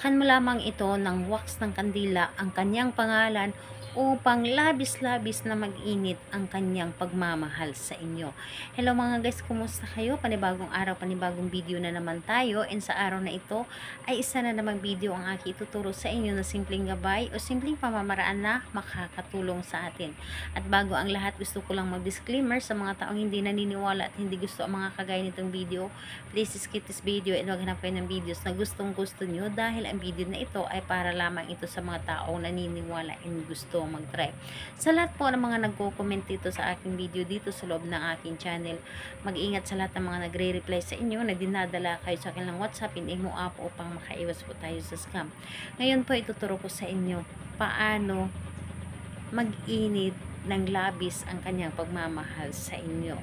Takpan mo lamang ito ng wax ng kandila ang kanyang pangalan upang labis-labis na mag-init ang kanyang pagmamahal sa inyo. Hello mga guys, kumusta kayo? Panibagong araw, panibagong video na naman tayo, and sa araw na ito ay isa na namang video ang aking ituturo sa inyo na simpleng gabay o simpleng pamamaraan na makakatulong sa atin. At bago ang lahat, gusto ko lang mag-disclaimer sa mga taong hindi naniniwala at hindi gusto ang mga kagaya nitong video. Please skip this video and huwag hanap kayo ng videos na gustong gusto nyo, dahil ang video na ito ay para lamang ito sa mga taong naniniwala and gusto mag-try. Sa lahat po ng mga nagko-comment dito sa aking video dito sa loob ng aking channel, mag-ingat sa lahat ng mga nagre-reply sa inyo na dinadala kayo sa akin ng WhatsApp, Imo app upang makaiwas po tayo sa scam. Ngayon po ituturo ko sa inyo paano mag-init ng labis ang kanyang pagmamahal sa inyo.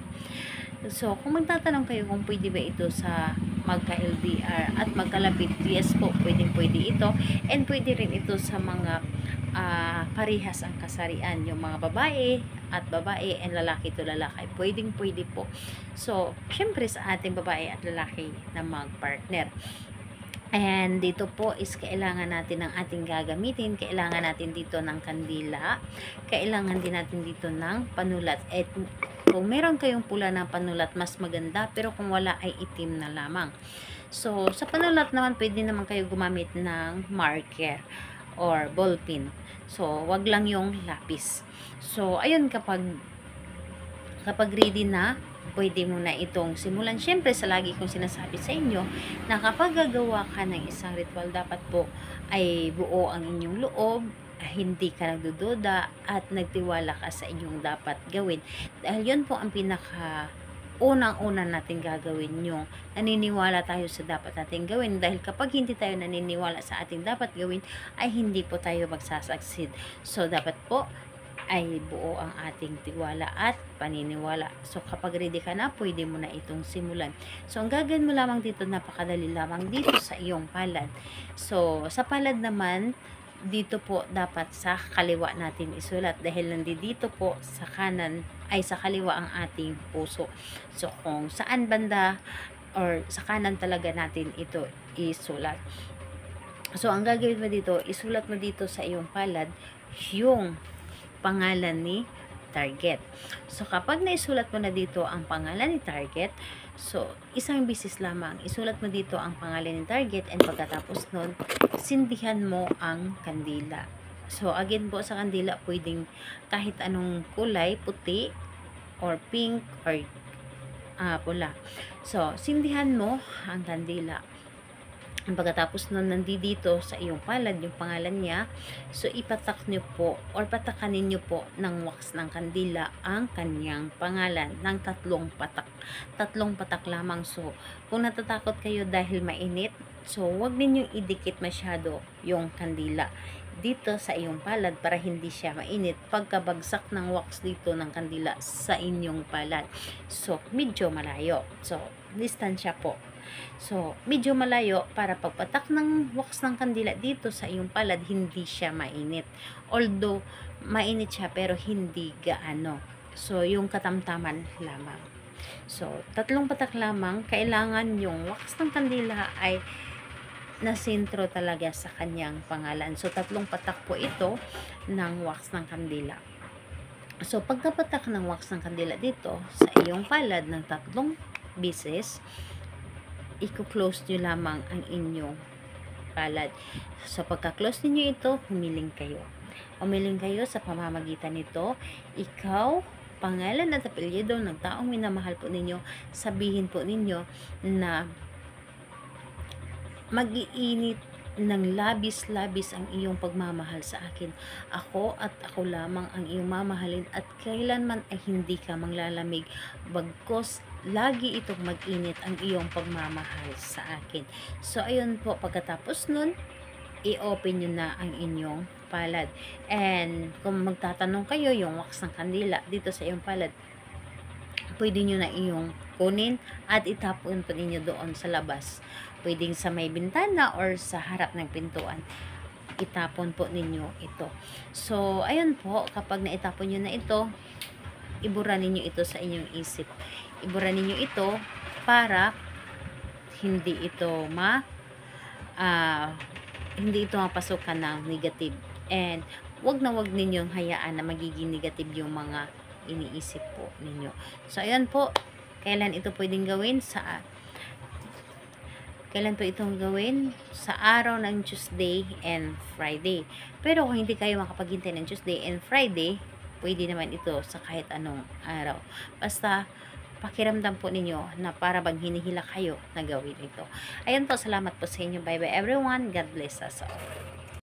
So, kung magtatanong kayo kung pwede ba ito sa magka-LDR at magkalapit, yes po, pwede ito, and pwede rin ito sa mga parihas ang kasarian, yung mga babae at babae and lalaki to lalaki, pwede po. So, syempre sa ating babae at lalaki na mag-partner. And dito po is kailangan natin ng ating gagamitin. Kailangan natin dito ng kandila. Kailangan din natin dito ng panulat. At kung meron kayong pula na panulat, mas maganda. Pero kung wala ay itim na lamang. So, sa panulat naman, pwede naman kayo gumamit ng marker or ballpen. So, wag lang yung lapis. So, ayun, kapag ready na, pwede mo na itong simulan. Siyempre, sa lagi kong sinasabi sa inyo, na kapag gagawa ka ng isang ritual, dapat po ay buo ang inyong loob, hindi ka nagdududa, at nagtiwala ka sa inyong dapat gawin. Dahil yun po ang pinaka unang-una natin gagawin, yung naniniwala tayo sa dapat natin gawin. Dahil kapag hindi tayo naniniwala sa ating dapat gawin, ay hindi po tayo magsasucceed. So, dapat po ay buo ang ating tiwala at paniniwala. So, kapag ready ka na, pwede mo na itong simulan. So, ang gagawin mo lamang dito, napakadali lamang dito sa iyong palad. So, sa palad naman, dito po dapat sa kaliwa natin isulat, dahil nandito po sa kanan ay sa kaliwa ang ating puso. So, kung saan banda or sa kanan talaga natin ito isulat. So, ang gagawin mo dito, isulat mo dito sa iyong palad yung pangalan ni target. So, kapag naisulat mo na dito ang pangalan ni target, so, isang bisis lamang, isulat mo dito ang pangalan ni target, and pagkatapos nun, sindihan mo ang kandila. So, again po sa kandila, pwedeng kahit anong kulay, puti, or pink, or pula. So, sindihan mo ang kandila. Pagkatapos nun, nandito sa iyong palad yung pangalan niya. So, ipatak nyo po or patakanin nyo po ng wax ng kandila ang kanyang pangalan ng 3 patak. 3 patak lamang. So, kung natatakot kayo dahil mainit, so, wag ninyong idikit masyado yung kandila dito sa iyong palad para hindi siya mainit pagkabagsak ng wax dito ng kandila sa inyong palad. So, medyo malayo. So, distansya po. So, medyo malayo para pagpatak ng wax ng kandila dito sa iyong palad, hindi siya mainit. Although, mainit siya pero hindi gaano. So, yung katamtaman lamang. So, 3 patak lamang. Kailangan yung wax ng kandila ay nasentro talaga sa kanyang pangalan. So, 3 patak po ito ng wax ng kandila. So, pagkapatak ng wax ng kandila dito sa iyong palad ng 3 bisis, i-close nyo lamang ang inyong palad. So, pagka-close niyo ito, humiling kayo. Humiling kayo sa pamamagitan nito. Ikaw, pangalan at apelyido ng taong minamahal po ninyo, sabihin po ninyo na mag-iinit ng labis-labis ang iyong pagmamahal sa akin. Ako at ako lamang ang iyong mamahalin, at kailanman ay hindi ka manglalamig, bagkos lagi itong mag-init ang iyong pagmamahal sa akin. So, ayun po, pagkatapos nun, i-open nyo na ang inyong palad. And kung magtatanong kayo, yung wax ng kandila dito sa iyong palad, pwede nyo na iyong kunin at itapon po ninyo doon sa labas. Pwedeng sa may bintana or sa harap ng pintuan. Itapon po ninyo ito. So, ayun po, kapag naitapon nyo na ito, ibura ninyo ito sa inyong isip. Ibura ninyo ito para hindi ito hindi ito mapasukan ng negative. And wag na wag ninyong hayaan na magiging negative yung mga iniisip po ninyo. So, ayan po, kailan ito pwedeng gawin kailan po itong gawin? Sa araw ng Tuesday and Friday. Pero kung hindi kayo makapaghintay ng Tuesday and Friday, pwede naman ito sa kahit anong araw. Basta, pakiramdam po ninyo na para bang hinihila kayo na gawin ito. Ayan po, salamat po sa inyo. Bye bye everyone. God bless us all.